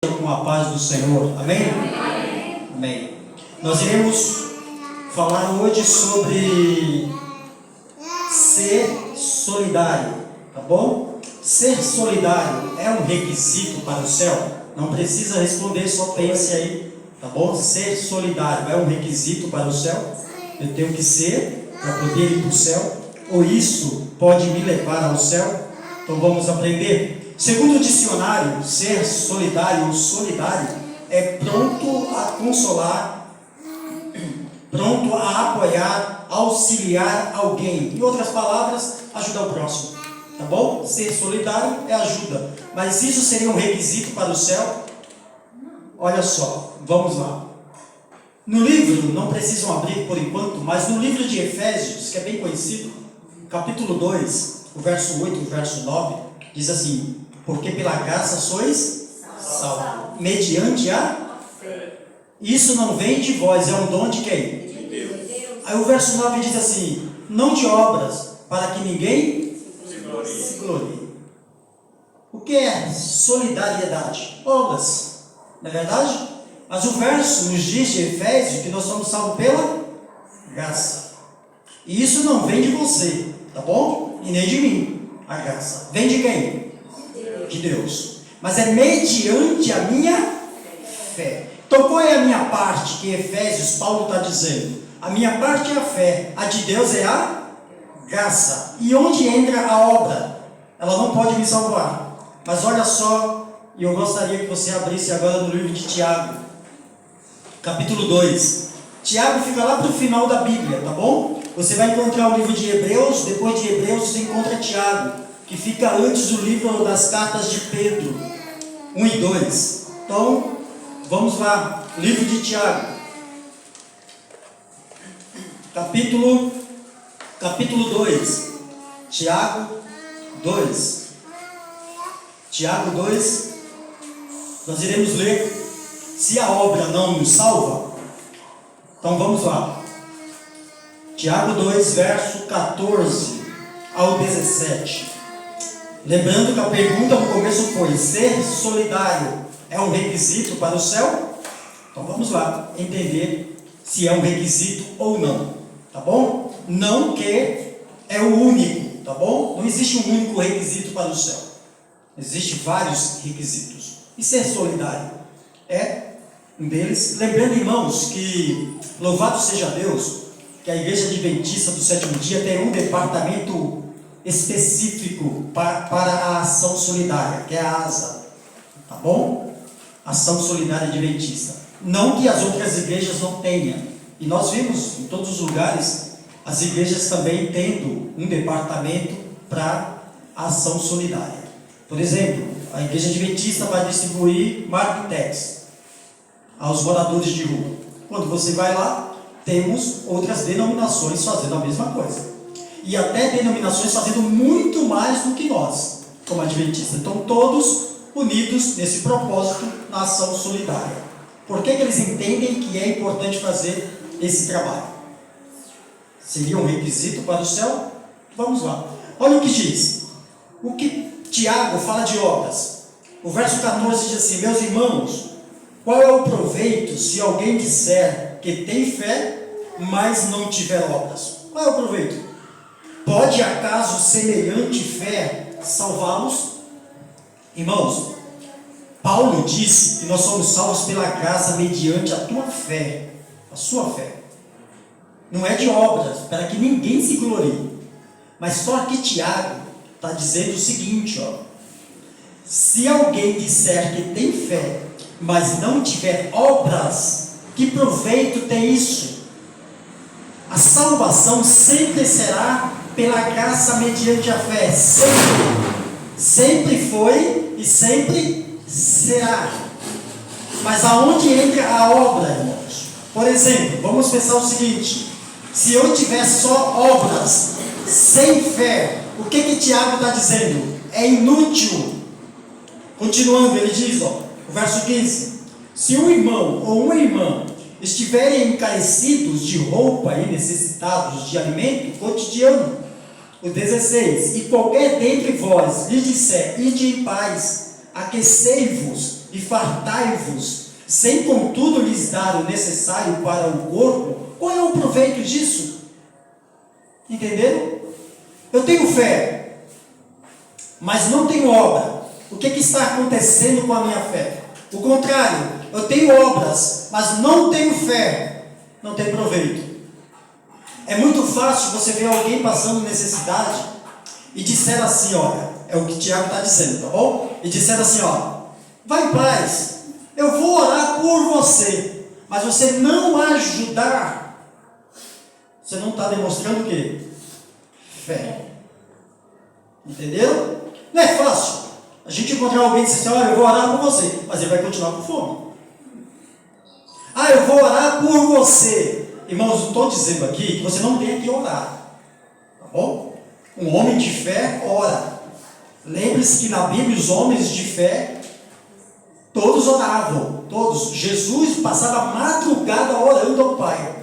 Com a paz do Senhor, amém? Amém. Amém. Nós iremos falar hoje sobre ser solidário, tá bom? Ser solidário é um requisito para o céu? Não precisa responder, só pense aí, tá bom? Ser solidário é um requisito para o céu? Eu tenho que ser para poder ir para o céu? Ou isso pode me levar ao céu? Então vamos aprender. Segundo o dicionário, ser solidário ou solidário é pronto a consolar, pronto a apoiar, auxiliar alguém. Em outras palavras, ajudar o próximo. Tá bom? Ser solidário é ajuda. Mas isso seria um requisito para o céu? Olha só, vamos lá. No livro, não precisam abrir por enquanto, mas no livro de Efésios, que é bem conhecido, capítulo 2, o verso 8 e o verso 9, diz assim: porque pela graça sois salvos, mediante a fé. Isso não vem de vós, é um dom de quem? De Deus. Aí o verso 9 diz assim: não de obras, para que ninguém se glorie. O que é solidariedade? Obras, não é verdade? Mas o verso nos diz de Efésios que nós somos salvos pela graça. E isso não vem de você, tá bom? E nem de mim, a graça. Vem de quem? De Deus. Mas é mediante a minha fé. Então qual é a minha parte que Efésios, Paulo está dizendo? A minha parte é a fé, a de Deus é a graça. E onde entra a obra? Ela não pode me salvar. Mas olha só, e eu gostaria que você abrisse agora no livro de Tiago, capítulo 2. Tiago fica lá para o final da Bíblia, tá bom? Você vai encontrar o livro de Hebreus, depois de Hebreus você encontra Tiago, que fica antes do livro das cartas de Pedro, 1 e 2. Então, vamos lá, livro de Tiago, capítulo 2, Tiago 2, nós iremos ler, se a obra não nos salva, então vamos lá, Tiago 2, verso 14 ao 17. Lembrando que a pergunta no começo foi: ser solidário é um requisito para o céu? Então vamos lá entender se é um requisito ou não, tá bom? Não que é o único, tá bom? Não existe um único requisito para o céu. Existem vários requisitos. E ser solidário é um deles. Lembrando, irmãos, que louvado seja Deus, que a Igreja Adventista do Sétimo Dia tem um departamento específico para a ação solidária, que é a ASA, tá bom? Ação Solidária Adventista. Não que as outras igrejas não tenham, e nós vimos em todos os lugares as igrejas também tendo um departamento para a ação solidária. Por exemplo, a Igreja Adventista vai distribuir marmitex aos moradores de rua. Quando você vai lá, temos outras denominações fazendo a mesma coisa. E até denominações fazendo muito mais do que nós, como adventistas. Então, todos unidos nesse propósito na ação solidária. Por que eles entendem que é importante fazer esse trabalho? Seria um requisito para o céu? Vamos lá. Olha o que diz. O que Tiago fala de obras. O verso 14 diz assim: meus irmãos, qual é o proveito se alguém disser que tem fé, mas não tiver obras? Qual é o proveito? Pode acaso semelhante fé salvá-los? Irmãos, Paulo disse que nós somos salvos pela graça mediante a tua fé, a sua fé. Não é de obras, para que ninguém se glorie. Mas só que Tiago está dizendo o seguinte, ó: se alguém disser que tem fé, mas não tiver obras, que proveito tem isso? A salvação sempre será pela graça mediante a fé, sempre foi e sempre será. Mas aonde entra a obra, irmãos? Por exemplo, vamos pensar o seguinte: se eu tiver só obras, sem fé, o que Tiago está dizendo? É inútil. Continuando, ele diz, ó, o verso 15: se um irmão ou uma irmã estiverem encarecidos de roupa e necessitados de alimento cotidiano, o 16: e qualquer dentre vós lhe disser, ide em paz, aquecei-vos e fartai-vos, sem contudo lhes dar o necessário para o corpo, qual é o proveito disso? Entenderam? Eu tenho fé, mas não tenho obra. O que está acontecendo com a minha fé? O contrário, eu tenho obras, mas não tenho fé, não tem proveito. É muito fácil você ver alguém passando necessidade e disser assim, olha, é o que o Tiago está dizendo, tá bom? E disser assim, ó, vai em paz, eu vou orar por você, mas você não ajudar, você não está demonstrando o quê? Fé. Entenderam? Não é fácil a gente encontrar alguém e dizer assim, olha, eu vou orar por você, mas ele vai continuar com fome. Ah, eu vou orar por você. Irmãos, não estou dizendo aqui que você não tem que orar, tá bom? Um homem de fé ora. Lembre-se que na Bíblia os homens de fé todos oravam, todos. Jesus passava a madrugada orando ao Pai.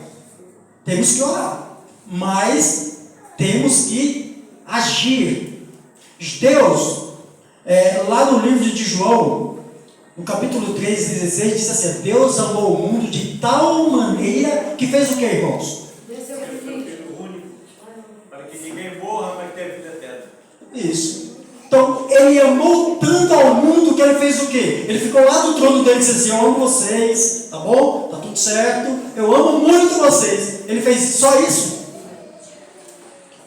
Temos que orar, mas temos que agir. Deus, lá no livro de João, no capítulo 3:16, diz assim: Deus amou o mundo de tal maneira que fez o que, irmãos? Desceu o Filho único, para que ninguém morra, mas tenha vida eterna. Isso. Então, ele amou tanto ao mundo que ele fez o quê? Ele ficou lá do trono dele e disse assim: eu amo vocês, tá bom? Tá tudo certo, eu amo muito vocês. Ele fez só isso.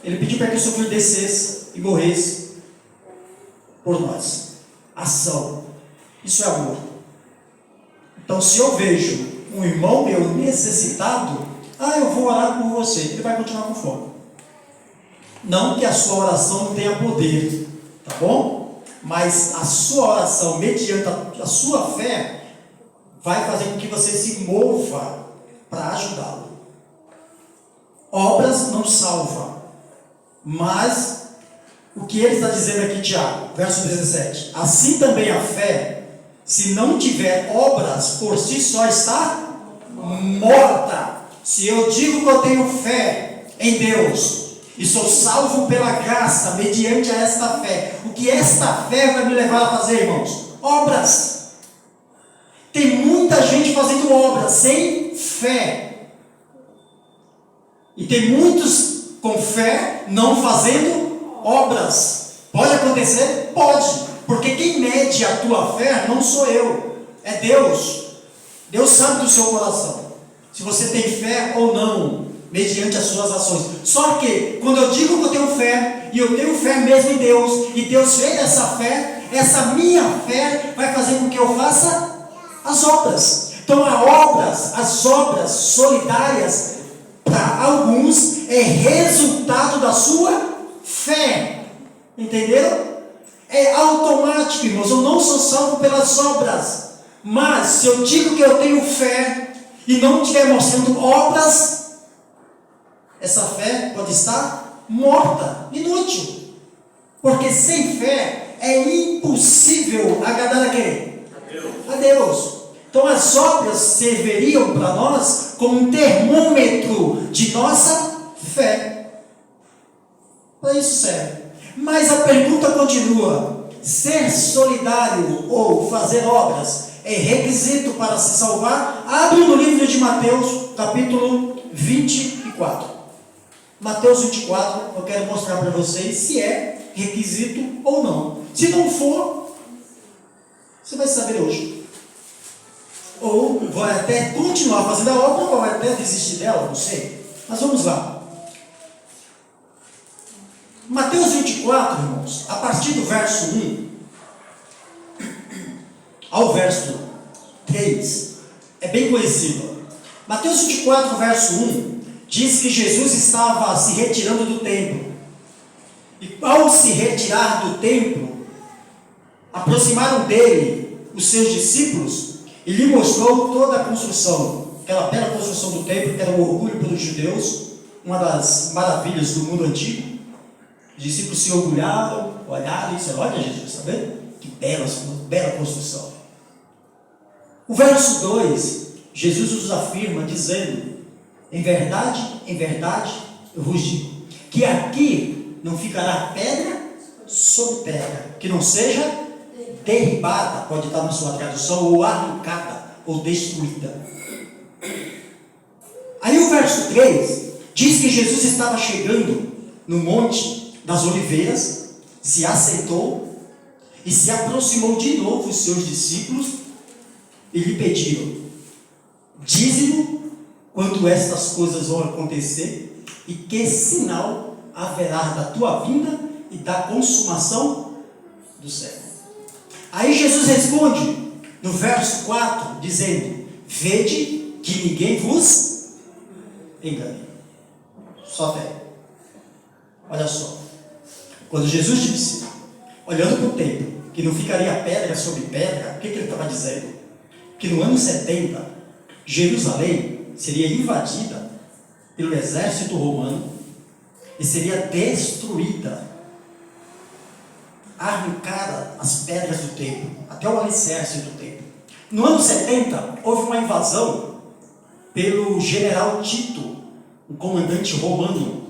Ele pediu para que o seu filho descesse e morresse por nós. Ação. Isso é amor. Então, se eu vejo um irmão meu necessitado, eu vou orar por você. Ele vai continuar com fome. Não que a sua oração não tenha poder, tá bom? Mas a sua oração, mediante a sua fé, vai fazer com que você se mova para ajudá-lo. Obras não salvam, mas o que ele está dizendo aqui, Tiago, verso 17: assim também a fé, se não tiver obras, por si só está morta. Se eu digo que eu tenho fé em Deus e sou salvo pela graça mediante a esta fé, o que esta fé vai me levar a fazer, irmãos? Obras. Tem muita gente fazendo obras sem fé, e tem muitos com fé não fazendo obras. Pode acontecer? Pode. Porque quem mede a tua fé não sou eu, é Deus. Deus sabe do seu coração, se você tem fé ou não, mediante as suas ações. Só que, quando eu digo que eu tenho fé, e eu tenho fé mesmo em Deus, e Deus vê essa fé, essa minha fé vai fazer com que eu faça as obras. Então, as obras solidárias, para alguns, é resultado da sua fé. Entenderam? É automático, irmãos. Eu não sou salvo pelas obras, mas se eu digo que eu tenho fé e não estiver mostrando obras, essa fé pode estar morta, inútil, porque sem fé é impossível agradar a quem? A Deus. Então as obras serviriam para nós como um termômetro de nossa fé. Para isso serve. Mas a pergunta continua: ser solidário ou fazer obras é requisito para se salvar? Abre no livro de Mateus, capítulo 24. Mateus 24, eu quero mostrar para vocês se é requisito ou não. Se não for, você vai saber hoje. Ou vai até continuar fazendo a obra, ou vai até desistir dela, não sei. Mas vamos lá. Mateus 24, irmãos, a partir do verso 1 ao verso 3, é bem conhecido. Mateus 24, verso 1, diz que Jesus estava se retirando do templo. E ao se retirar do templo, aproximaram dele os seus discípulos e lhe mostrou toda a construção, aquela bela construção do templo, que era um orgulho para os judeus, uma das maravilhas do mundo antigo. Os discípulos se orgulhavam, olharam e disseram: olha Jesus, está vendo? Que bela construção. O verso 2, Jesus os afirma dizendo: em verdade, eu vos digo, que aqui não ficará pedra sobre pedra, que não seja derribada, pode estar na sua tradução, ou arrancada, ou destruída. Aí o verso 3 diz que Jesus estava chegando no Monte das Oliveiras, se assentou e se aproximou de novo os seus discípulos e lhe pediram: dize-nos quando estas coisas vão acontecer e que sinal haverá da tua vinda e da consumação do século. Aí Jesus responde no verso 4, dizendo: vede que ninguém vos engane. Só fé. Olha só. Quando Jesus disse, olhando para o templo, que não ficaria pedra sobre pedra, o que ele estava dizendo? Que no ano 70, Jerusalém seria invadida pelo exército romano e seria destruída, arrancada as pedras do templo, até o alicerce do templo. No ano 70, houve uma invasão pelo general Tito, um comandante romano,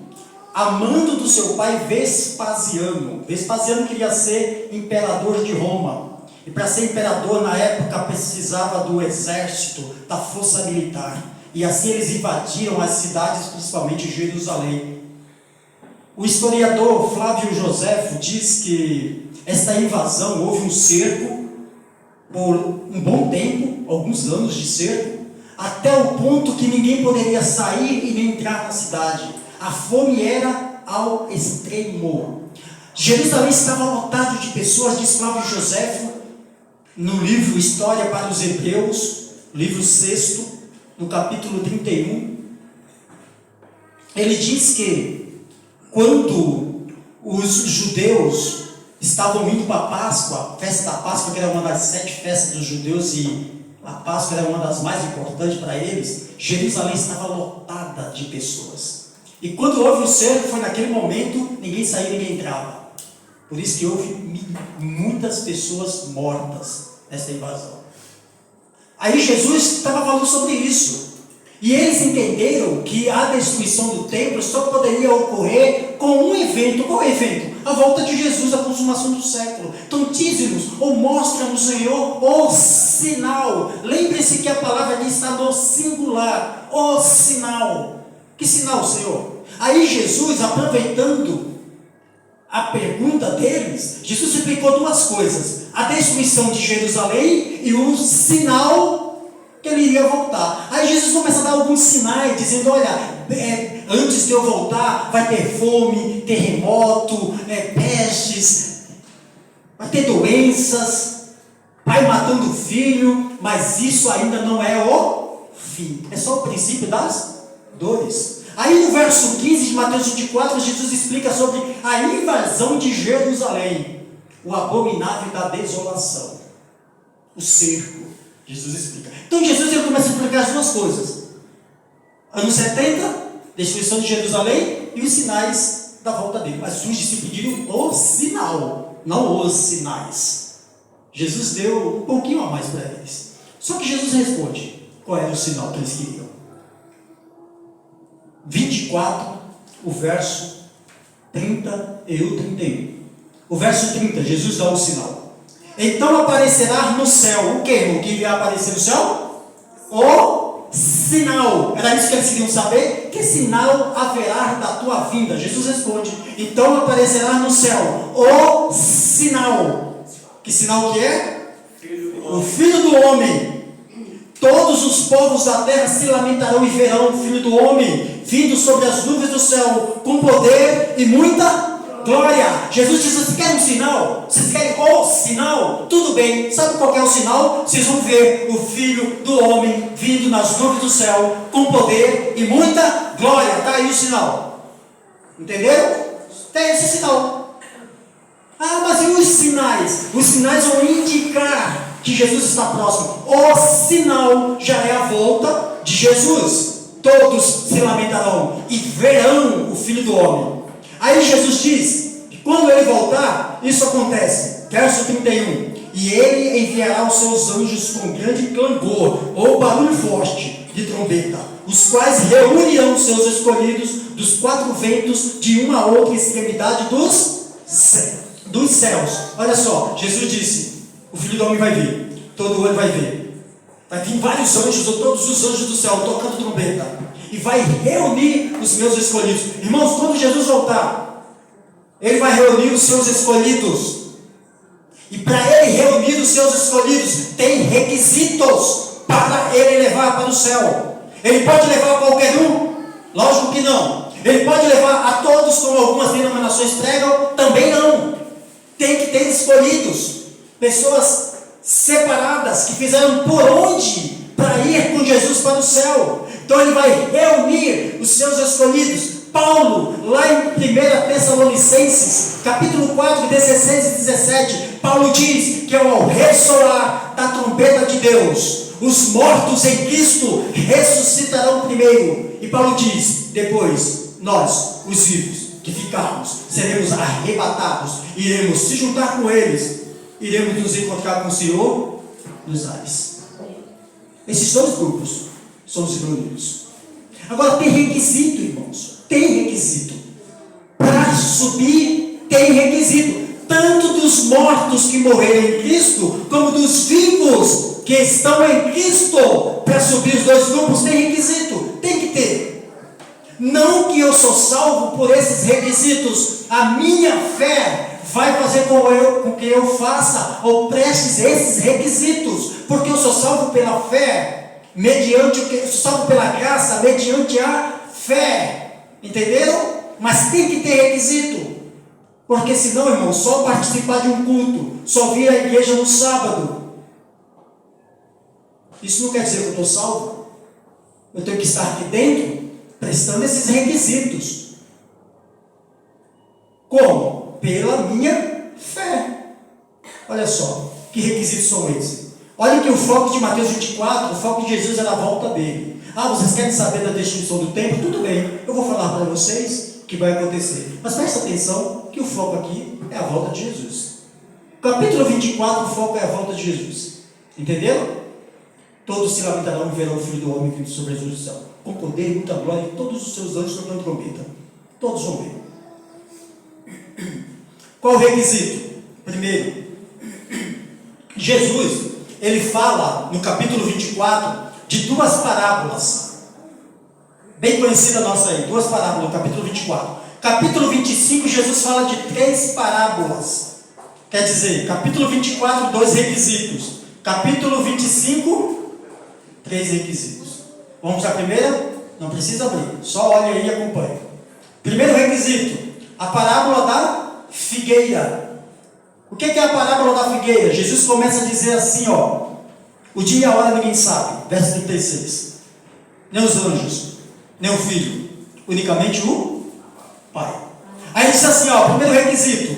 a mando do seu pai Vespasiano. Vespasiano queria ser imperador de Roma, e para ser imperador na época precisava do exército, da força militar, e assim eles invadiram as cidades, principalmente Jerusalém. O historiador Flávio Joséfo diz que esta invasão, houve um cerco por um bom tempo, alguns anos de cerco, até o ponto que ninguém poderia sair e nem entrar na cidade. A fome era ao extremo. Jerusalém estava lotado de pessoas, diz Flávio Joséfo, no livro História para os Hebreus, livro 6, no capítulo 31. Ele diz que quando os judeus estavam indo para a Páscoa, a festa da Páscoa, que era uma das 7 festas dos judeus, e a Páscoa era uma das mais importantes para eles, Jerusalém estava lotada de pessoas. E quando houve o cerco, foi naquele momento, ninguém saía, ninguém entrava. Por isso que houve muitas pessoas mortas nessa invasão. Aí Jesus estava falando sobre isso. E eles entenderam que a destruição do templo só poderia ocorrer com um evento. Qual evento? A volta de Jesus, a consumação do século. Então dize-nos, ou mostra-nos, Senhor, o sinal. Lembre-se que a palavra aqui está no singular. O sinal. Que sinal, Senhor? Aí Jesus, aproveitando a pergunta deles, Jesus explicou 2 coisas: a destruição de Jerusalém e o sinal que ele iria voltar. Aí Jesus começa a dar alguns sinais, dizendo: olha, antes de eu voltar, vai ter fome, terremoto, pestes, vai ter doenças, pai matando filho, mas isso ainda não é o fim, é só o princípio das dores. Aí no verso 15 de Mateus 24, Jesus explica sobre a invasão de Jerusalém, o abominável da desolação, o cerco. Jesus explica. Então Jesus ele começa a explicar as 2 coisas: ano 70, destruição de Jerusalém, e os sinais da volta dele. Mas os discípulos pediram o sinal, não os sinais. Jesus deu um pouquinho a mais para eles. Só que Jesus responde qual era o sinal que eles queriam. 24, o verso 30 e o 31. O verso 30, Jesus dá um sinal. Então aparecerá no céu, o que? O que iria aparecer no céu? O sinal. Era isso que eles queriam saber? Que sinal haverá da tua vinda? Jesus responde: então aparecerá no céu o sinal. Que sinal que é? O Filho do Homem. Todos os povos da terra se lamentarão e verão o Filho do Homem vindo sobre as nuvens do céu, com poder e muita glória. Jesus diz: vocês querem um sinal? Vocês querem o sinal? Tudo bem, sabe qual é o sinal? Vocês vão ver o Filho do Homem vindo nas nuvens do céu, com poder e muita glória. Está aí o sinal. Entenderam? Tem esse sinal. Ah, mas e os sinais? Os sinais vão indicar que Jesus está próximo. O sinal já é a volta de Jesus. Todos se lamentarão e verão o Filho do Homem. Aí Jesus diz que quando ele voltar, isso acontece. Verso 31. E ele enviará os seus anjos com grande clangor, ou barulho forte de trombeta, os quais reunirão os seus escolhidos dos 4 ventos, de uma a outra extremidade dos céus. Olha só, Jesus disse: o Filho do Homem vai vir, todo olho vai ver. Vai vir vários anjos, ou todos os anjos do céu, tocando trombeta, e vai reunir os meus escolhidos. Irmãos, quando Jesus voltar, Ele vai reunir os seus escolhidos. E para Ele reunir os seus escolhidos, tem requisitos para Ele levar para o céu. Ele pode levar qualquer um? Lógico que não. Ele pode levar a todos, como algumas denominações pregam? Também não. Tem que ter escolhidos, pessoas separadas, que fizeram por onde para ir com Jesus para o céu. Então Ele vai reunir os seus escolhidos. Paulo, lá em 1 Tessalonicenses, capítulo 4, 16 e 17, Paulo diz que ao ressoar da trombeta de Deus, os mortos em Cristo ressuscitarão primeiro. E Paulo diz, depois, nós, os vivos, que ficarmos, seremos arrebatados, iremos se juntar com eles, iremos nos encontrar com o Senhor nos ares. Esses dois grupos são os reunidos. Agora tem requisito, irmãos, tem requisito. Para subir, tem requisito. Tanto dos mortos que morreram em Cristo, como dos vivos que estão em Cristo. Para subir os dois grupos, tem requisito. Tem que ter. Não que eu sou salvo por esses requisitos. A minha fé vai fazer com que eu faça ou preste esses requisitos. Porque eu sou salvo pela fé, mediante o que? Eu sou salvo pela graça, mediante a fé. Entenderam? Mas tem que ter requisito. Porque senão, irmão, só participar de um culto, só vir à igreja no sábado, isso não quer dizer que eu estou salvo. Eu tenho que estar aqui dentro, prestando esses requisitos. Como? Pela minha fé. Olha só, que requisitos são esses? Olha que o foco de Mateus 24, o foco de Jesus era a volta dele. Ah, vocês querem saber da destruição do templo? Tudo bem, eu vou falar para vocês o que vai acontecer. Mas presta atenção que o foco aqui é a volta de Jesus. Capítulo 24, o foco é a volta de Jesus. Entenderam? Todos se lamentarão e verão o Filho do Homem vindo sobre as nuvens do céu, com poder e muita glória, e todos os seus anjos tocando trombeta. Todos vão ver. Qual o requisito? Primeiro, Jesus, ele fala no capítulo 24 de duas parábolas, bem conhecida nossa aí, duas parábolas no capítulo 24. Capítulo 25, Jesus fala de 3 parábolas. Quer dizer, capítulo 24, 2 requisitos. Capítulo 25, 3 requisitos. Vamos à primeira? Não precisa abrir, só olhe aí e acompanhe. Primeiro requisito, a parábola da figueira. O que é a parábola da figueira? Jesus começa a dizer assim, ó: o dia e a hora ninguém sabe, verso 36. Nem os anjos, nem o Filho, unicamente o Pai. Aí ele diz assim, ó, primeiro requisito,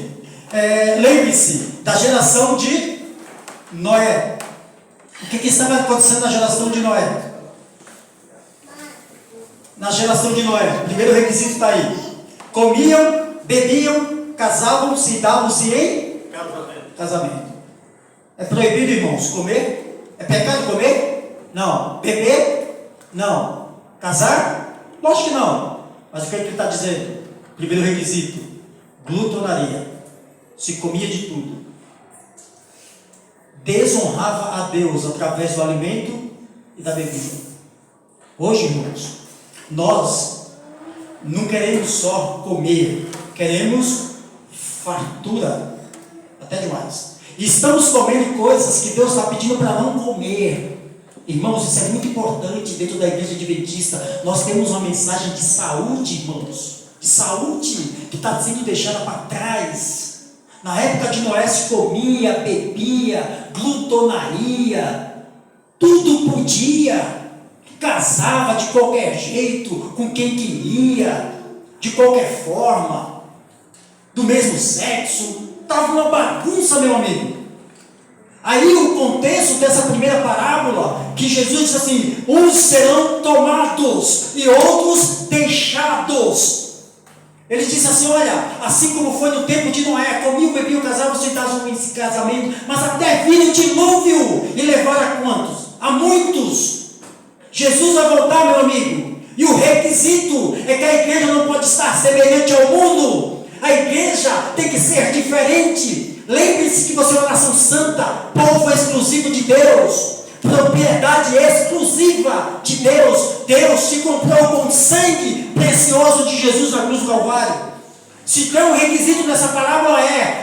lembre-se da geração de Noé. O que estava acontecendo na geração de Noé? Na geração de Noé, o primeiro requisito está aí: comiam, bebiam, casavam-se e davam-se em casamento. É proibido, irmãos, comer? É pecado comer? Não. Beber? Não. Casar? Lógico que não. Mas o que ele está dizendo? Primeiro requisito: glutonaria. Se comia de tudo. Desonrava a Deus através do alimento e da bebida. Hoje, irmãos, nós não queremos só comer, queremos fartura, até demais. E estamos comendo coisas que Deus está pedindo para não comer. Irmãos, isso é muito importante dentro da igreja adventista. Nós temos uma mensagem de saúde, irmãos, de saúde que está sendo deixada para trás. Na época de Noé se comia, bebia, glutonaria, tudo podia, casava de qualquer jeito, com quem queria, de qualquer forma, do mesmo sexo, estava uma bagunça, meu amigo. Aí o contexto dessa primeira parábola, que Jesus disse assim: uns serão tomados e outros deixados. Ele disse assim: olha, assim como foi no tempo de Noé, comiam, bebiam, casavam, se davam em casamento, mas até vir o dilúvio e levar a quantos? A muitos. Jesus vai voltar, meu amigo, e o requisito é que a igreja não pode estar semelhante ao mundo. A igreja tem que ser diferente, Lembre-se que você é uma nação santa, povo exclusivo de Deus, propriedade exclusiva de Deus. Deus te comprou com sangue precioso de Jesus na cruz do Calvário. Se tem um requisito nessa parábola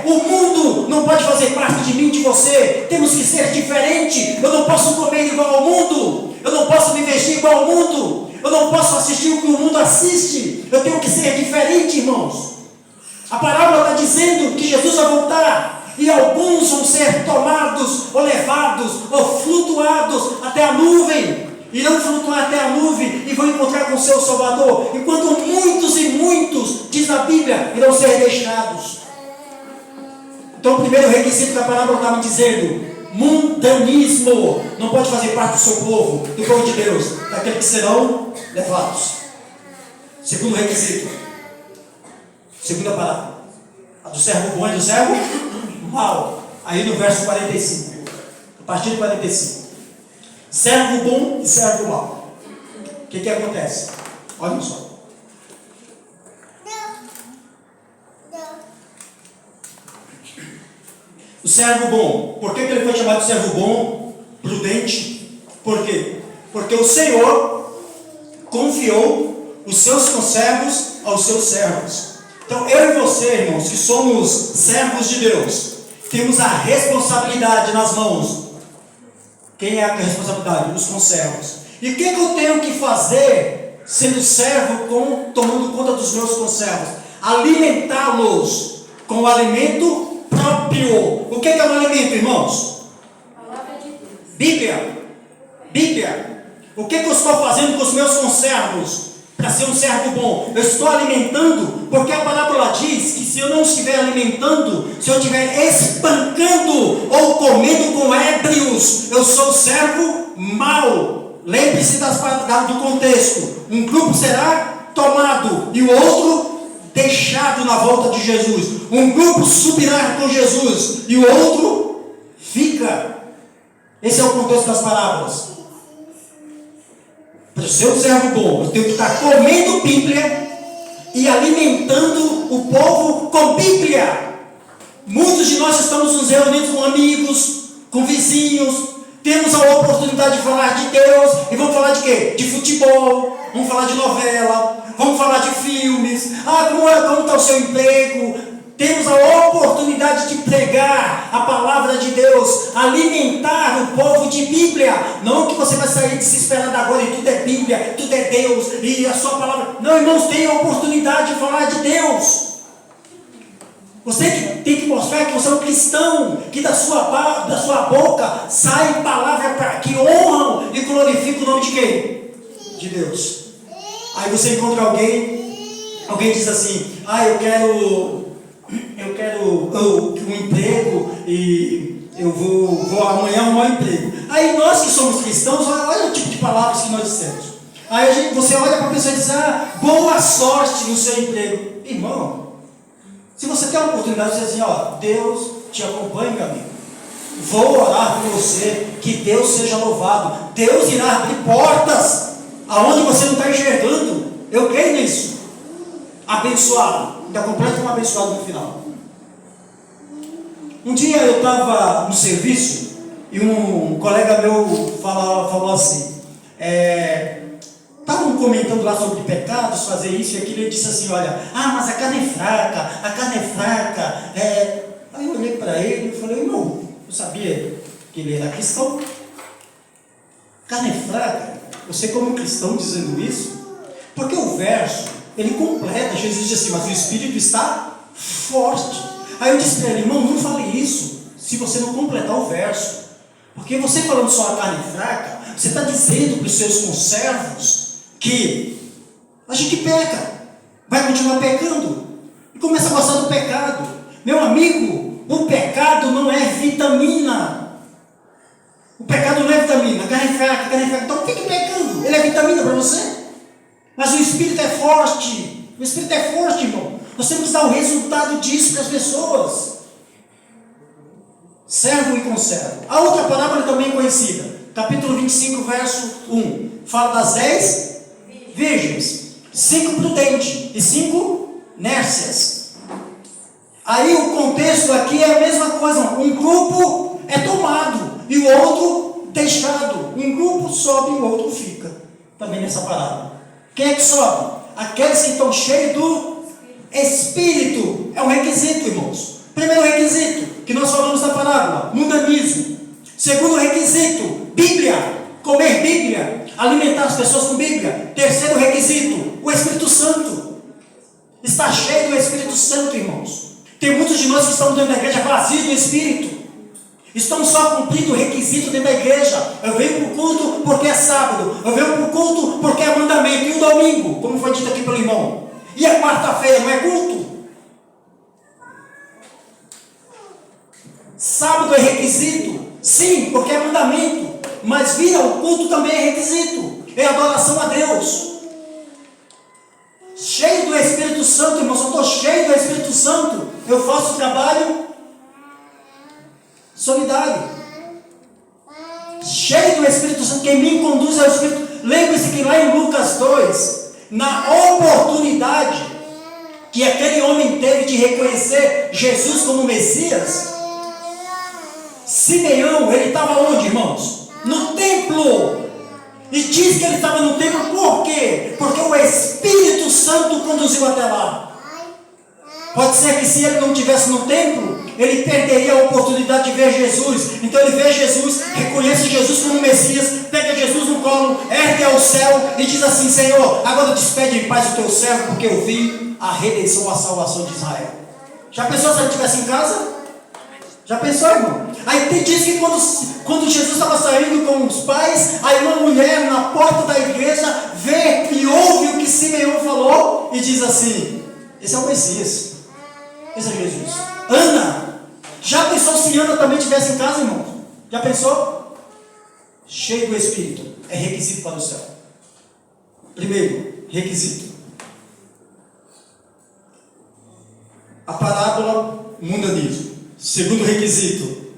o mundo não pode fazer parte de mim, de você. Temos que ser diferente. Eu não posso comer igual ao mundo, eu não posso me vestir igual ao mundo, eu não posso assistir o que o mundo assiste. Eu tenho que ser diferente, irmãos. A parábola está dizendo que Jesus vai voltar, e alguns vão ser tomados, ou levados, ou flutuados até a nuvem. Irão flutuar até a nuvem e vão encontrar com o seu Salvador. Enquanto muitos e muitos, diz a Bíblia, irão ser deixados. Então o primeiro requisito que a parábola está me dizendo: mundanismo não pode fazer parte do seu povo, do povo de Deus, daqueles que serão levados. Segundo requisito, segunda parábola, a do servo bom e do servo mau. Aí no verso 45, a partir do 45, servo bom e servo mau. O que acontece? Olha só. O servo bom, por que ele foi chamado de servo bom? Prudente. Por quê? Porque o Senhor confiou os seus conservos aos seus servos. Então eu e você, irmãos, que somos servos de Deus, temos a responsabilidade nas mãos. Quem é a responsabilidade? Os conservos. E o que eu tenho que fazer, sendo servo, tomando conta dos meus conservos? Alimentá-los com o alimento próprio. O que é um alimento, irmãos? Palavra de Deus. Bíblia. O que eu estou fazendo com os meus conservos para ser um servo bom? Eu estou alimentando, porque a parábola diz que se eu não estiver alimentando, se eu estiver espancando ou comendo com ébrios, eu sou servo mau. Lembre-se do contexto. Um grupo será tomado e o outro deixado na volta de Jesus. Um grupo subirá com Jesus e o outro fica. Esse é o contexto das parábolas. Para ser um servo bom, eu tenho que estar comendo Bíblia e alimentando o povo com Bíblia. Muitos de nós estamos nos reunindo com amigos, com vizinhos, temos a oportunidade de falar de Deus e vamos falar de quê? De futebol, vamos falar de novela, vamos falar de filmes. Como está o seu emprego? Temos a oportunidade de pregar a palavra de Deus, alimentar o povo de Bíblia. Não que você vai sair desesperado agora e tudo é Bíblia, tudo é Deus e a sua palavra. Não, irmãos, tem a oportunidade de falar de Deus. Você tem que mostrar que você é um cristão, que da sua boca saem palavras que honram e glorificam o nome de quem? De Deus. Aí você encontra alguém diz assim: eu quero um emprego e eu vou amanhã arrumar um emprego. Aí nós que somos cristãos, olha o tipo de palavras que nós dissemos. Aí você olha para a pessoa e diz: boa sorte no seu emprego. Irmão, se você tem a oportunidade de dizer assim: Deus te acompanhe, meu amigo, vou orar por você, que Deus seja louvado, Deus irá abrir portas aonde você não está enxergando. Eu creio nisso. Abençoado, ainda completa um abençoado no final. Um dia eu estava no serviço e um colega meu falou assim, estavam comentando lá sobre pecados, fazer isso e aquilo, e ele disse assim: mas a carne é fraca, Aí eu olhei para ele e falei: irmão, eu sabia que ele era cristão. Carne é fraca, você como cristão dizendo isso? Porque o verso, ele completa. Jesus disse assim: mas o Espírito está forte. Aí eu disse para ele: irmão, não fale isso se você não completar o verso. Porque você falando só a carne fraca, você está dizendo para os seus conservos que a gente peca, vai continuar pecando e começa a gostar do pecado. Meu amigo, o pecado não é vitamina. O pecado não é vitamina. Carne é fraca. Então fique pecando. Ele é vitamina para você. Mas o Espírito é forte. O Espírito é forte, irmão. Nós temos que dar o resultado disso para as pessoas. Servo e conservo. A outra parábola também conhecida. Capítulo 25, verso 1. Fala das 10 virgens. 5 prudentes e 5 nércias. Aí o contexto aqui é a mesma coisa. Um grupo é tomado e o outro deixado. Um grupo sobe e o outro fica. Também nessa parábola. Quem é que sobe? Aqueles que estão cheios do Espírito. É um requisito, irmãos. Primeiro requisito que nós falamos na parábola: mundanismo. Segundo requisito: Bíblia. Comer Bíblia. Alimentar as pessoas com Bíblia. Terceiro requisito: o Espírito Santo. Está cheio do Espírito Santo, irmãos. Tem muitos de nós que estão dentro da igreja vazios do Espírito. Estão só cumprindo o requisito dentro da igreja. Eu venho para o culto porque é sábado. Eu venho para o culto porque é mandamento. E o domingo, como foi dito aqui pelo irmão. E a quarta-feira não é culto? Sábado é requisito? Sim, porque é mandamento. Mas vir ao culto também é requisito. É adoração a Deus. Cheio do Espírito Santo, irmãos. Eu estou cheio do Espírito Santo. Eu faço o trabalho solidário. Cheio do Espírito Santo. Quem me conduz é o Espírito. Lembre-se que lá em Lucas 2, na oportunidade que aquele homem teve de reconhecer Jesus como Messias, Simeão, ele estava onde, irmãos? No templo. E diz que ele estava no templo por quê? Porque o Espírito Santo conduziu até lá. Pode ser que se ele não estivesse no templo, ele perderia a oportunidade de ver Jesus. Então ele vê Jesus, reconhece Jesus como Messias, pega Jesus no colo, ergue ao céu e diz assim: Senhor, agora despede em paz o teu servo, porque eu vi a redenção, a salvação de Israel. Já pensou se ele estivesse em casa? Já pensou, irmão? Aí diz que quando Jesus estava saindo com os pais, aí uma mulher na porta da igreja vê e ouve o que Simeão falou e diz assim: esse é o Messias, esse é Jesus. Ana, já pensou se Ana também estivesse em casa, irmão? Já pensou? Cheio do Espírito, é requisito para o céu. Primeiro, requisito. A parábola mundanismo. Segundo requisito,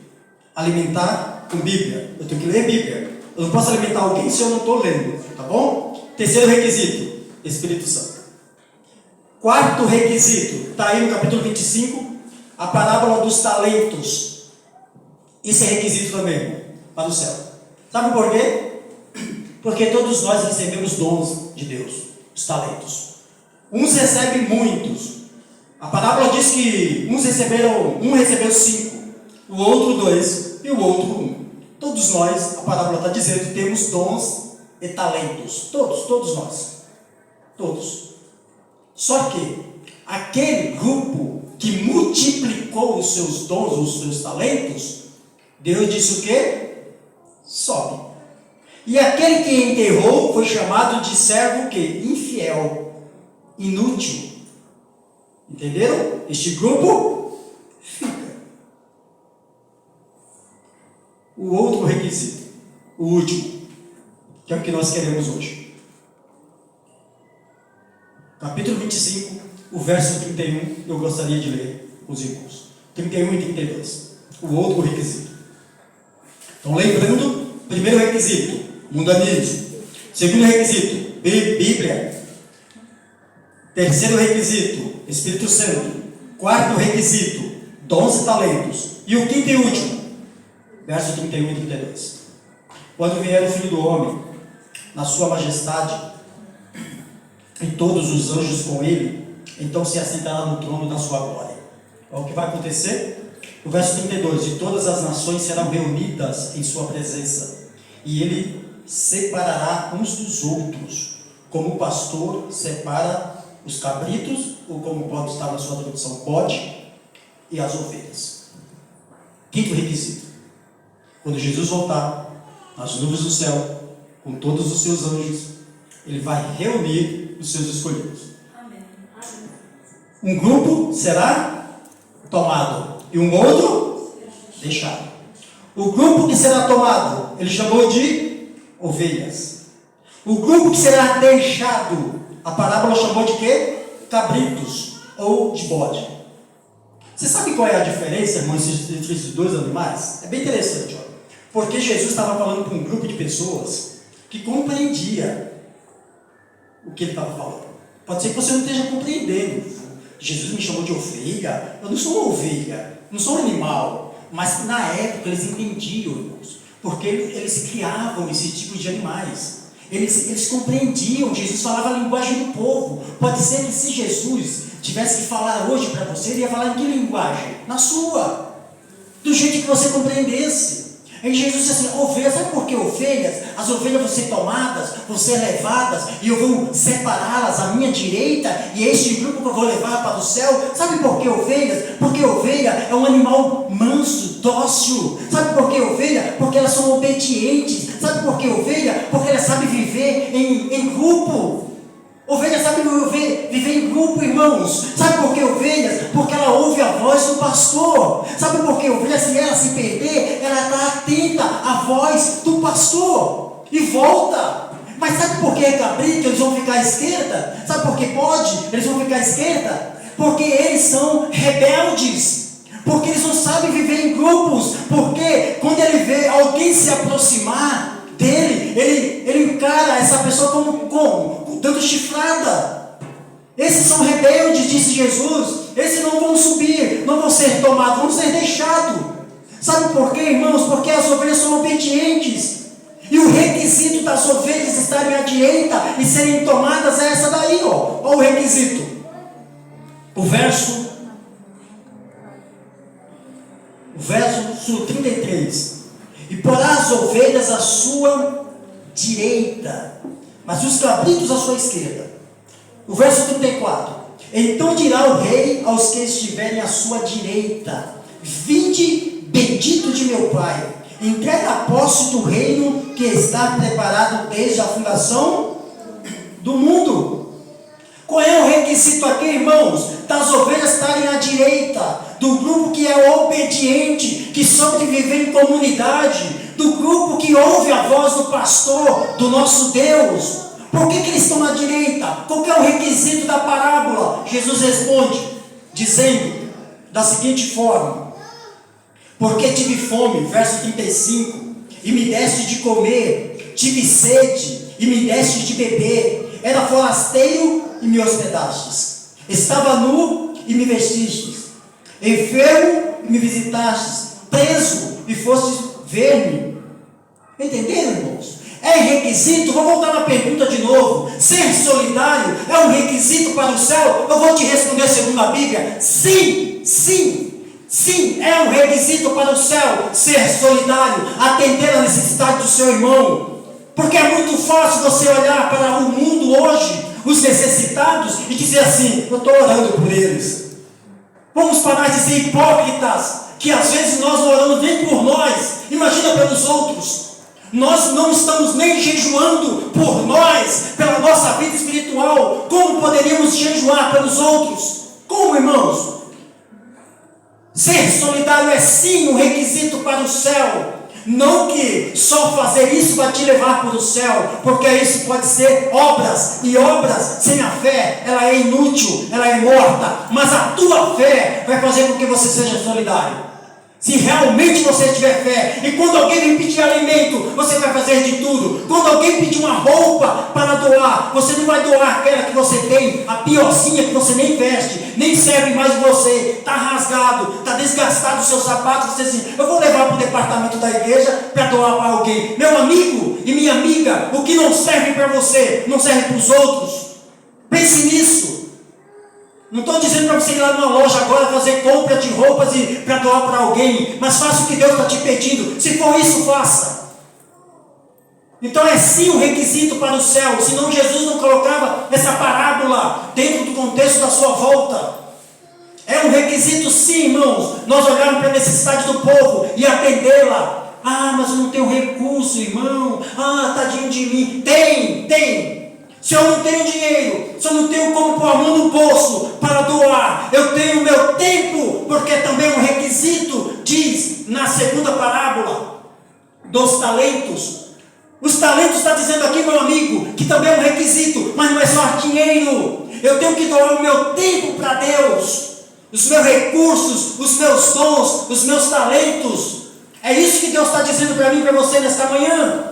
alimentar com Bíblia. Eu tenho que ler Bíblia. Eu não posso alimentar alguém se eu não estou lendo, tá bom? Terceiro requisito, Espírito Santo. Quarto requisito, está aí no capítulo 25, a parábola dos talentos. Isso é requisito também para o céu. Sabe por quê? Porque todos nós recebemos dons de Deus, os talentos. Uns recebem muitos. A parábola diz que um recebeu 5, o outro 2 e o outro 1. Todos nós, a parábola está dizendo, temos dons e talentos. Todos nós. Todos. Só que aquele grupo que multiplicou os seus dons, os seus talentos, Deus disse o quê? Sobe. E aquele que enterrou foi chamado de servo o quê? Infiel, inútil. Entenderam? Este grupo fica. O outro requisito, o último, que é o que nós queremos hoje. Capítulo 25, o verso 31, eu gostaria de ler os irmãos. 31 e 32. O outro requisito. Então, lembrando, primeiro requisito, mundanismo. Segundo requisito, Bíblia. Terceiro requisito, Espírito Santo. Quarto requisito, dons e talentos. E o quinto e último, verso 31 e 32. Quando vier o Filho do Homem, na sua majestade, e todos os anjos com ele, então se assentará no trono da sua glória. É o que vai acontecer? O verso 32, e todas as nações serão reunidas em sua presença, e ele separará uns dos outros, como o pastor separa os cabritos, ou como pode estar na sua tradução, bode, e as ovelhas. Quinto requisito, quando Jesus voltar, nas nuvens do céu, com todos os seus anjos, ele vai reunir os seus escolhidos. Amém. Um grupo será tomado, e um outro deixado. O grupo que será tomado, ele chamou de ovelhas. O grupo que será deixado, a parábola chamou de quê? Cabritos, ou de bode. Você sabe qual é a diferença, irmãos, entre esses dois animais? É bem interessante, ó. Porque Jesus estava falando para um grupo de pessoas que compreendia o que ele estava falando. Pode ser que você não esteja compreendendo. Jesus me chamou de ovelha. Eu não sou uma ovelha, não sou um animal. Mas na época eles entendiam, irmãos, porque eles criavam esse tipo de animais. Eles compreendiam. Jesus falava a linguagem do povo. Pode ser que se Jesus tivesse que falar hoje para você, ele ia falar em que linguagem? Na sua, do jeito que você compreendesse. Aí Jesus disse assim: ovelhas, sabe por que ovelhas? As ovelhas vão ser tomadas, vão ser levadas, e eu vou separá-las à minha direita, e é este grupo que eu vou levar para o céu. Sabe por que ovelhas? Porque ovelha é um animal manso, dócil. Sabe por que ovelha? Porque elas são obedientes. Sabe por que ovelha? Porque elas sabem viver em grupo. Ovelha sabe viver em grupo, irmãos. Sabe por que ovelhas? Porque ela ouve a voz do pastor. Sabe por que ovelha, se ela se perder, ela está atenta à voz do pastor e volta. Mas sabe por que cabrito eles vão ficar à esquerda? Sabe por que pode? Eles vão ficar à esquerda? Porque eles são rebeldes. Porque eles não sabem viver em grupos. Porque quando ele vê alguém se aproximar dele, ele encara essa pessoa como? Dando chifrada. Esses são rebeldes, disse Jesus. Esses não vão subir, não vão ser tomados, vão ser deixados. Sabe por quê, irmãos? Porque as ovelhas são obedientes. E o requisito das ovelhas estarem à direita e serem tomadas é essa daí, ó. Olha o requisito. O verso 33. E porá as ovelhas à sua direita, mas os cabritos à sua esquerda. O verso 34. Então dirá o rei aos que estiverem à sua direita: vinde, bendito de meu Pai, entrega a posse do reino que está preparado desde a fundação do mundo. Qual é o requisito aqui, irmãos? Das ovelhas estarem à direita, do grupo que é obediente, que soube viver em comunidade, do grupo que ouve a voz do pastor, do nosso Deus. Por que eles estão à direita? Qual é o requisito da parábola? Jesus responde, dizendo da seguinte forma: porque tive fome, verso 35, e me deste de comer, tive sede, e me deste de beber, era forasteiro e me hospedastes, estava nu e me vestistes, enfermo e me visitastes, preso e fostes ver-me. Entenderam, irmãos? É requisito. Vou voltar na pergunta de novo. Ser solidário é um requisito para o céu? Eu vou te responder segundo a Bíblia: sim, sim, sim, é um requisito para o céu. Ser solidário, atender a necessidade do seu irmão. Porque é muito fácil você olhar para o mundo hoje, os necessitados, e dizer assim: eu estou orando por eles. Vamos parar de ser hipócritas, que às vezes nós não oramos nem por nós, imagina pelos outros. Nós não estamos nem jejuando por nós, pela nossa vida espiritual. Como poderíamos jejuar pelos outros? Como, irmãos? Ser solidário é sim um requisito para o céu. Não que só fazer isso vai te levar para o céu, porque isso pode ser obras, e obras sem a fé, ela é inútil, ela é morta. Mas a tua fé vai fazer com que você seja solidário. Se realmente você tiver fé, e quando alguém vem pedir alimento, você vai fazer de tudo. Quando alguém pedir uma roupa para doar, você não vai doar aquela que você tem, a piorzinha que você nem veste, nem serve mais você, está rasgado, está desgastado os seus sapatos. Você diz assim: eu vou levar para o departamento da igreja para doar para alguém. Meu amigo e minha amiga, o que não serve para você, não serve para os outros. Pense nisso. Não estou dizendo para você ir lá numa loja agora fazer compra de roupas e para doar para alguém, mas faça o que Deus está te pedindo. Se for isso, faça. Então é sim um requisito para o céu, senão Jesus não colocava essa parábola dentro do contexto da sua volta. É um requisito sim, irmãos, nós olharmos para a necessidade do povo e atendê-la. Ah, mas eu não tenho recurso, irmão. Ah, tadinho de mim. Tem. Se eu não tenho dinheiro, se eu não tenho como pôr a mão no bolso para doar, eu tenho o meu tempo, porque também é um requisito, diz na segunda parábola dos talentos. Os talentos está dizendo aqui, meu amigo, que também é um requisito, mas não é só dinheiro. Eu tenho que doar o meu tempo para Deus, os meus recursos, os meus dons, os meus talentos. É isso que Deus está dizendo para mim e para você nesta manhã.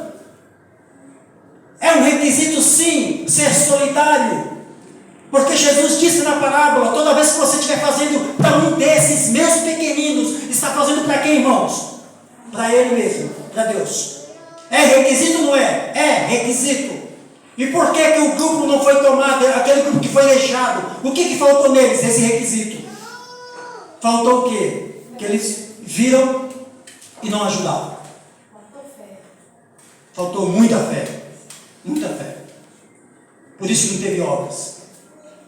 É um requisito sim, ser solidário. Porque Jesus disse na parábola, toda vez que você estiver fazendo para um desses meus pequeninos, está fazendo para quem, irmãos? Para Ele mesmo, para Deus. É requisito ou não é? É requisito. E por que que o grupo não foi tomado, aquele grupo que foi deixado? O que faltou neles, esse requisito? Faltou o quê? Que eles viram e não ajudaram. Faltou muita fé. Muita fé. Por isso não teve obras.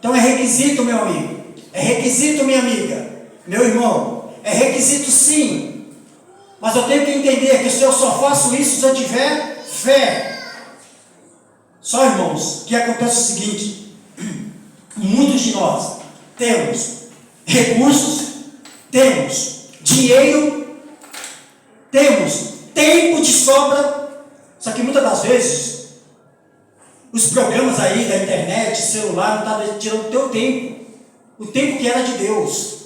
Então é requisito, meu amigo. É requisito, minha amiga. Meu irmão. É requisito sim. Mas eu tenho que entender que se eu só faço isso se eu tiver fé. Só, irmãos, que acontece o seguinte. Muitos de nós temos recursos, temos dinheiro, temos tempo de sobra. Só que muitas das vezes os programas aí da internet, celular, não estão tirando o teu tempo. O tempo que era de Deus.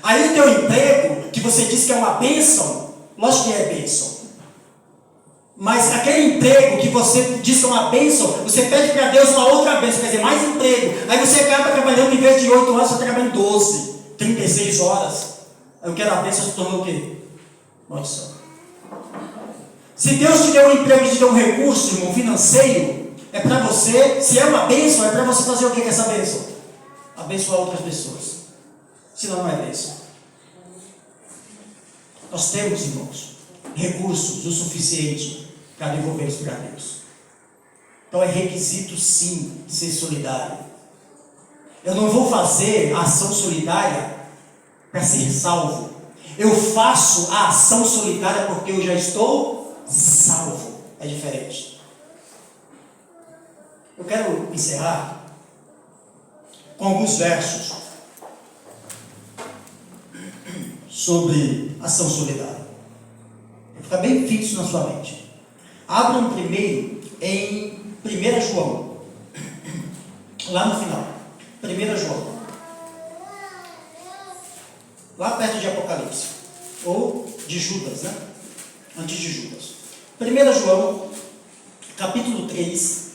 Aí o teu emprego, que você diz que é uma bênção, lógico que é bênção. Mas aquele emprego que você diz que é uma bênção, você pede para Deus uma outra bênção, quer dizer, mais emprego. Aí você acaba trabalhando, em vez de 8 horas, você está trabalhando 12, 36 horas. Aí eu quero a bênção, se tornou o quê? Maldição. Se Deus te deu um emprego, te deu um recurso, irmão, financeiro, é para você, se é uma bênção, é para você fazer o que com essa bênção? Abençoar outras pessoas. Senão não é bênção. Nós temos, irmãos, recursos o suficiente para devolver isso para Deus. Então é requisito sim ser solidário. Eu não vou fazer a ação solidária para ser salvo. Eu faço a ação solidária porque eu já estou salvo. É diferente. Eu quero encerrar com alguns versos sobre ação solidária. Vai ficar bem fixo na sua mente. Abram primeiro em 1 João. Lá no final. 1 João. Lá perto de Apocalipse. Ou de Judas, né? Antes de Judas. 1 João, capítulo 3.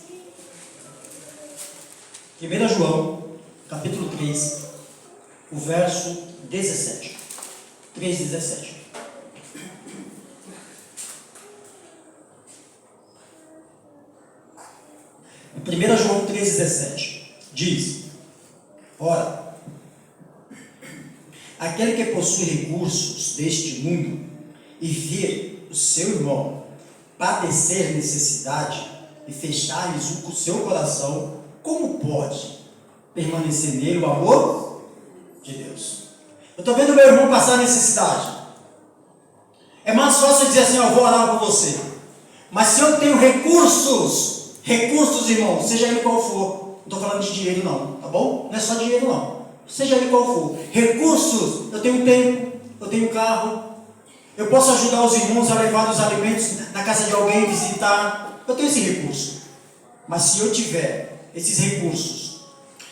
1 João, capítulo 3, o verso 17. 3,17. 1 João 3,17 diz: ora, aquele que possui recursos deste mundo e ver o seu irmão padecer necessidade e fechar-lhes o seu coração, como pode permanecer nele o amor de Deus? Eu estou vendo meu irmão passar necessidade. É mais fácil dizer assim: eu vou orar por você. Mas se eu tenho recursos, irmão, seja ele qual for, não estou falando de dinheiro não, tá bom? Não é só dinheiro não, seja ele qual for. Recursos, eu tenho tempo, eu tenho carro, eu posso ajudar os irmãos a levar os alimentos na casa de alguém, visitar, eu tenho esse recurso. Mas se eu tiver esses recursos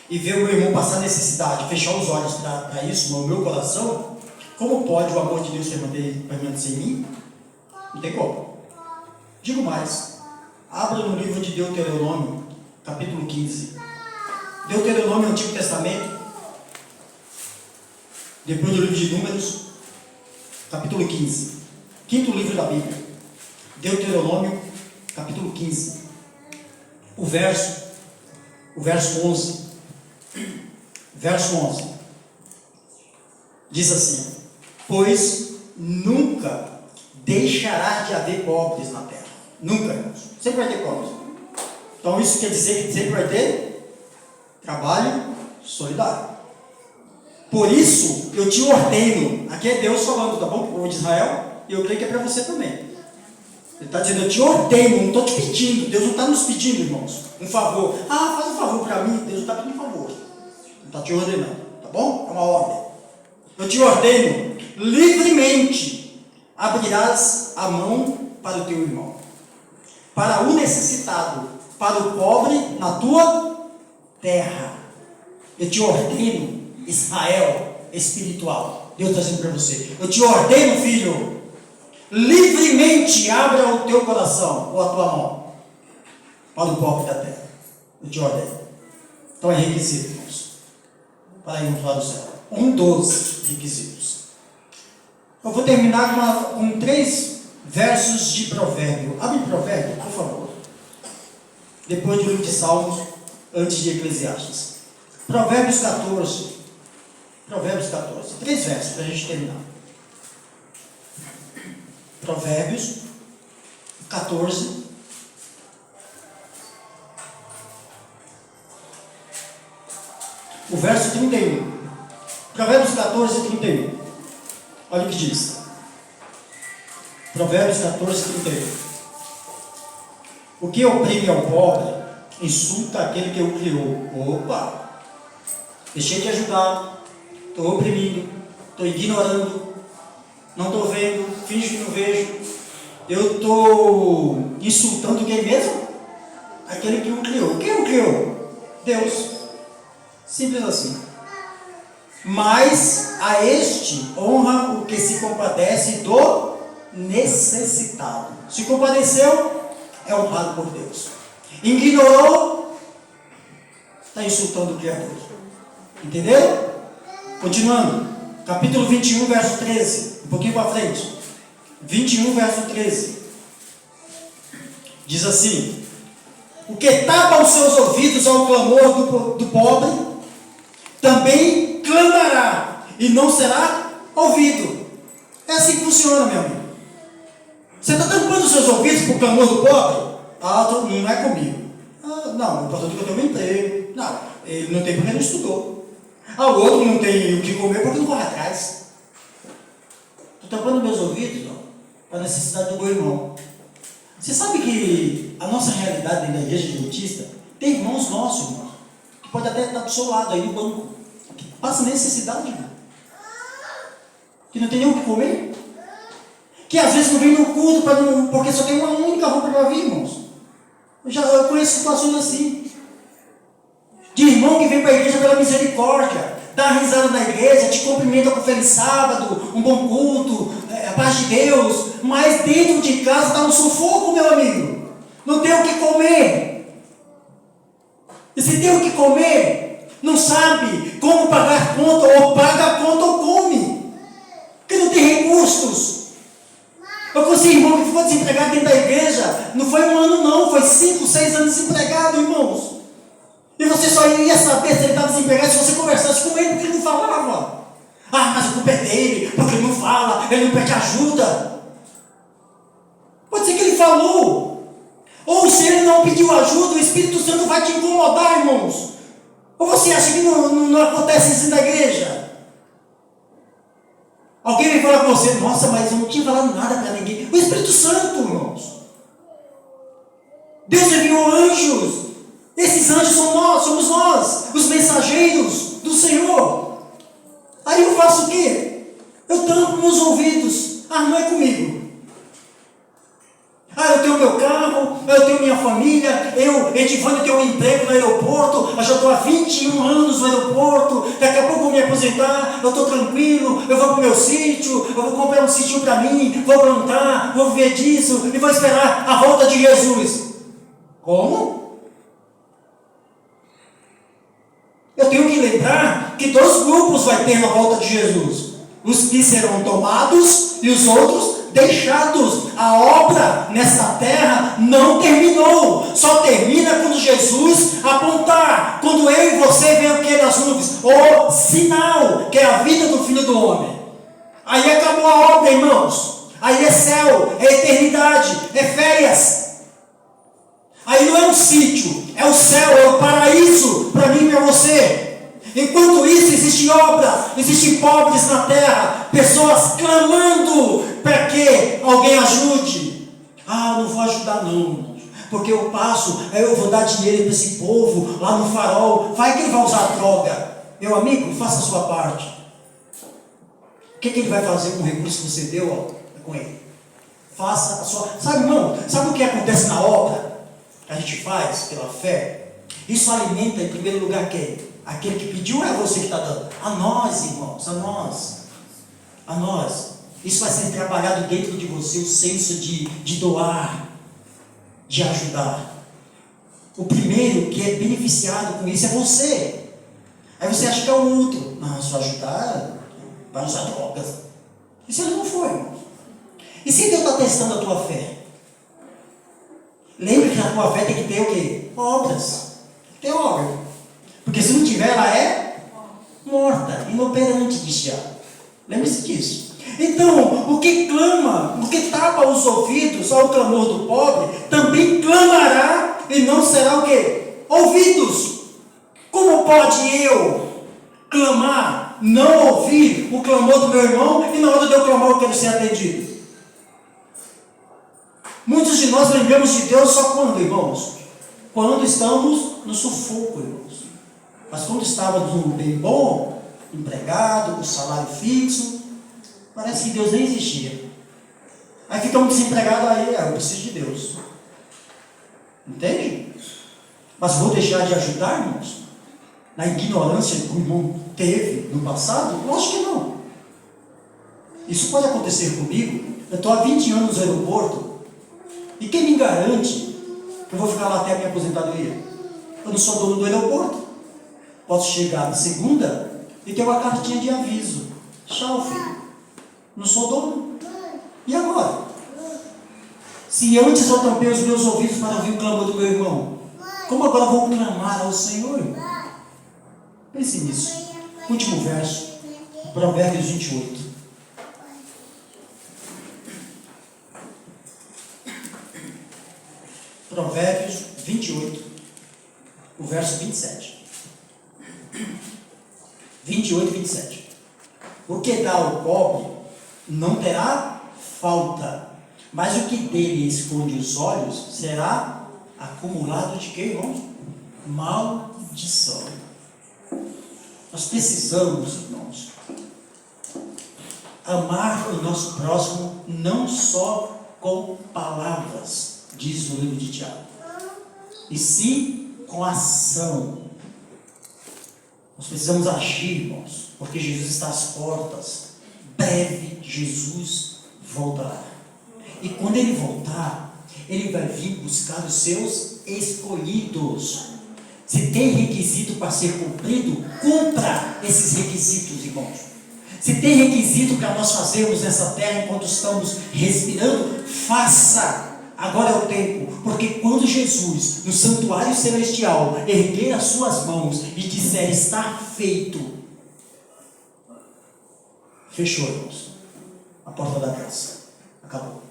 e ver o meu irmão passar necessidade, fechar os olhos para isso no meu coração, como pode o amor de Deus permanecer em mim? Não tem como. Digo mais, abra no livro de Deuteronômio, capítulo 15. Deuteronômio, Antigo Testamento, depois do livro de Números, capítulo 15. Quinto livro da Bíblia. Deuteronômio, capítulo 15. O verso 11. Verso 11. Diz assim: pois nunca deixará de haver pobres na terra. Nunca, irmãos. Sempre vai ter pobres. Então isso quer dizer que sempre vai ter trabalho solidário. Por isso eu te ordeno. Aqui é Deus falando, tá bom? Para o povo de Israel. E eu creio que é para você também. Ele está dizendo: eu te ordeno, não estou te pedindo. Deus não está nos pedindo, irmãos, um favor. Ah, faz um favor para mim. Deus não está pedindo favor. Não está te ordenando, tá bom? É uma ordem. Eu te ordeno, livremente abrirás a mão para o teu irmão, para o necessitado, para o pobre na tua terra. Eu te ordeno, Israel espiritual. Deus está dizendo para você: eu te ordeno, filho, livremente abra o teu coração ou a tua mão para o pobre da terra. Eu te ordeno. Então é requisito, irmãos, para irmos para o céu. Um dos requisitos. Eu vou terminar com 3 versos de provérbio. Abre provérbio, por favor. Depois do livro de Salmos, antes de Eclesiastes. Provérbios 14. Provérbios 14. 3 versos para a gente terminar. Provérbios 14. O verso 31. Provérbios 14, 31. Olha o que diz. Provérbios 14, 31. O que oprime ao pobre, insulta aquele que o criou. Opa! Deixei de ajudar. Estou oprimindo. Estou ignorando. Não estou vendo. Finjo que não vejo. Eu estou insultando quem mesmo? Aquele que o criou. Quem o criou? Deus. Simples assim. Mas a este honra o que se compadece do necessitado. Se compadeceu, é honrado por Deus. Ignorou, está insultando o Criador. Entendeu? Continuando. Capítulo 21, verso 13. Um pouquinho para frente. 21, verso 13. Diz assim: o que tapa os seus ouvidos ao clamor do pobre, também clamará e não será ouvido. É assim que funciona, meu amigo. Você está tampando os seus ouvidos para o clamor do pobre? Não é comigo. Não, o pastor que eu tenho um emprego. Não, ele não tem porque não estudou. O outro não tem o que comer porque não corre atrás. Estou tampando meus ouvidos, não, para a necessidade do meu irmão. Você sabe que a nossa realidade dentro da igreja adventista tem irmãos nossos, irmão, que pode até estar do seu lado aí no banco, que passa necessidade, irmão, que não tem nem o que comer, que às vezes não vem no culto porque só tem uma única roupa para vir, irmãos. Eu conheço situações assim, de irmão que vem para a igreja pela misericórdia, dá uma risada na igreja, te cumprimenta com feliz sábado, um bom culto, a paz de Deus, mas dentro de casa está um sufoco, meu amigo. Não tem o que comer. E se tem o que comer, não sabe como pagar conta, ou paga a conta ou come, porque não tem recursos. Eu conheci irmão que ficou desempregado dentro da igreja, não foi 1 ano não, foi 5, 6 anos desempregado, irmãos. E você só ia saber se ele estava desempregado se você conversasse com ele, porque ele não falava. Mas a culpa é dele, porque ele não fala, ele não pede ajuda. Pode ser que ele falou. Ou se ele não pediu ajuda, o Espírito Santo vai te incomodar, irmãos. Ou você acha que não acontece isso na igreja? Alguém vem falar com você: nossa, mas eu não tinha falado nada para ninguém. O Espírito Santo, irmãos. Deus enviou anjos. Esses anjos somos nós, os mensageiros do Senhor. Aí eu faço o quê? Eu tampo meus ouvidos. Não é comigo. Eu tenho meu carro, eu tenho minha família, Edivânio, tenho um emprego no aeroporto, eu já estou há 21 anos no aeroporto, daqui a pouco eu vou me aposentar, eu estou tranquilo, eu vou para o meu sítio, eu vou comprar um sítio para mim, vou plantar, vou viver disso e vou esperar a volta de Jesus. Como? Eu tenho que lembrar que 2 grupos vai ter na volta de Jesus: os que serão tomados e os outros deixados. A obra nesta terra não terminou, só termina quando Jesus apontar, quando eu e você vem o que nas nuvens? O sinal, que é a vida do Filho do Homem. Aí acabou a obra, irmãos. Aí é céu, é eternidade, é férias. Aí não é um sítio, é o céu, é o paraíso para mim e para você. Enquanto isso, existe obra, existem pobres na terra, pessoas clamando para que alguém ajude. Não vou ajudar não, porque eu passo, aí eu vou dar dinheiro para esse povo lá no farol, vai que ele vai usar droga. Meu amigo, faça a sua parte. O que ele vai fazer com o recurso que você deu com ele? Faça a sua... Sabe, irmão, sabe o que acontece na obra que a gente faz pela fé? Isso alimenta em primeiro lugar quem? Aquele que pediu, é você que está dando. A nós, irmãos, a nós. A nós. Isso vai ser trabalhado dentro de você, o senso de doar, de ajudar. O primeiro que é beneficiado com isso é você. Aí você acha que é o outro. Não, se eu ajudar, vai usar drogas. E se ele não for, irmão? E se Deus está testando a tua fé? Lembre que a tua fé tem que ter o quê? Obras. Tem que ter obra. Porque se não tiver, ela é morta, inoperante, diz Tiago. Lembre-se disso. Então, o que clama, o que tapa os ouvidos ao clamor do pobre, também clamará e não será o quê? Ouvidos. Como pode eu clamar, não ouvir o clamor do meu irmão, e na hora de eu clamar eu quero ser atendido? Muitos de nós lembramos de Deus só quando, irmãos? Quando estamos no sufoco, irmãos. Mas quando estávamos num bem bom, empregado, com salário fixo, parece que Deus nem existia. Aí ficamos desempregados, aí eu preciso de Deus. Entende? Mas vou deixar de ajudar, irmãos? Na ignorância que o irmão teve no passado? Lógico que não. Isso pode acontecer comigo. Eu estou há 20 anos no aeroporto. E quem me garante que eu vou ficar lá até a minha aposentadoria? Eu não sou dono do aeroporto. Posso chegar na segunda e ter uma cartinha de aviso. Tchau, filho. Não sou dono. E agora? Se antes eu tampei os meus ouvidos para ouvir o clamor do meu irmão, como agora vou clamar ao Senhor? Pense nisso. Último verso. Provérbios 28. Provérbios 28, o verso 27. 28 e 27. O que dá ao pobre não terá falta, mas o que dele esconde os olhos será acumulado de quê, irmãos? Maldição. Nós precisamos, irmãos, amar o nosso próximo não só com palavras, diz o livro de Tiago, e sim com ação. Nós precisamos agir, irmãos, porque Jesus está às portas. Breve Jesus voltará. E quando ele voltar, ele vai vir buscar os seus escolhidos. Se tem requisito para ser cumprido, cumpra esses requisitos, irmãos. Se tem requisito para nós fazermos nessa terra enquanto estamos respirando, faça. Agora é o tempo, porque quando Jesus, no santuário celestial, erguer as suas mãos e disser está feito, fechou, irmãos, a porta da graça, acabou.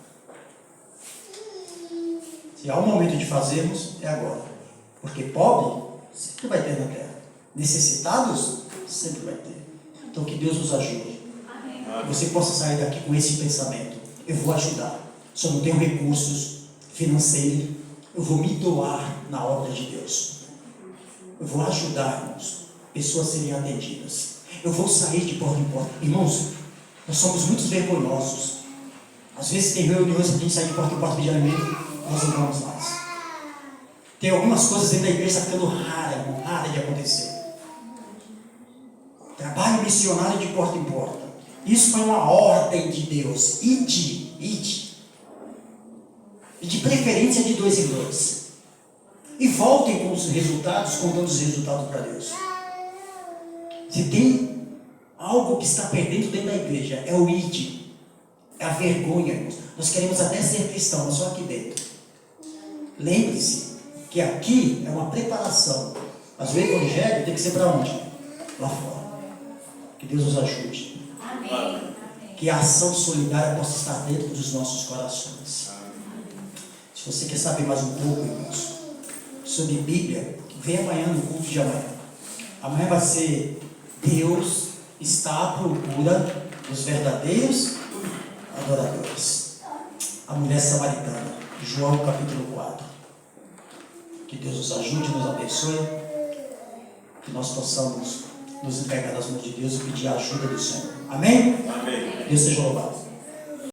Se há um momento de fazermos, é agora, porque pobre sempre vai ter na terra, necessitados sempre vai ter. Então que Deus nos ajude, que você possa sair daqui com esse pensamento: eu vou ajudar, só não tenho recursos financeiros, eu vou me doar na obra de Deus, eu vou ajudar, irmãos, pessoas a serem atendidas, eu vou sair de porta em porta. Irmãos, nós somos muito vergonhosos. Às vezes tem reuniões que a gente sai de porta em porta pedir alimento, nós não vamos mais. Tem algumas coisas dentro da igreja ficando rara de acontecer. Trabalho missionário de porta em porta, isso foi uma ordem de Deus. Ide. E de preferência de 2 em 2. E voltem com os resultados, contando os resultados para Deus. Se tem algo que está perdendo dentro da igreja, é o ide. É a vergonha, irmãos. Nós queremos até ser cristãos, mas só aqui dentro. Lembre-se que aqui é uma preparação. Mas o evangelho tem que ser para onde? Lá fora. Que Deus nos ajude. Amém. Que a ação solidária possa estar dentro dos nossos corações. Se você quer saber mais um pouco, irmãos, sobre Bíblia, vem amanhã no culto de amanhã. Amanhã vai ser Deus está à procura dos verdadeiros adoradores. A mulher samaritana, João capítulo 4. Que Deus nos ajude, nos abençoe, que nós possamos nos entregar nas mãos de Deus e pedir a ajuda do Senhor. Amém? Amém. Deus seja louvado.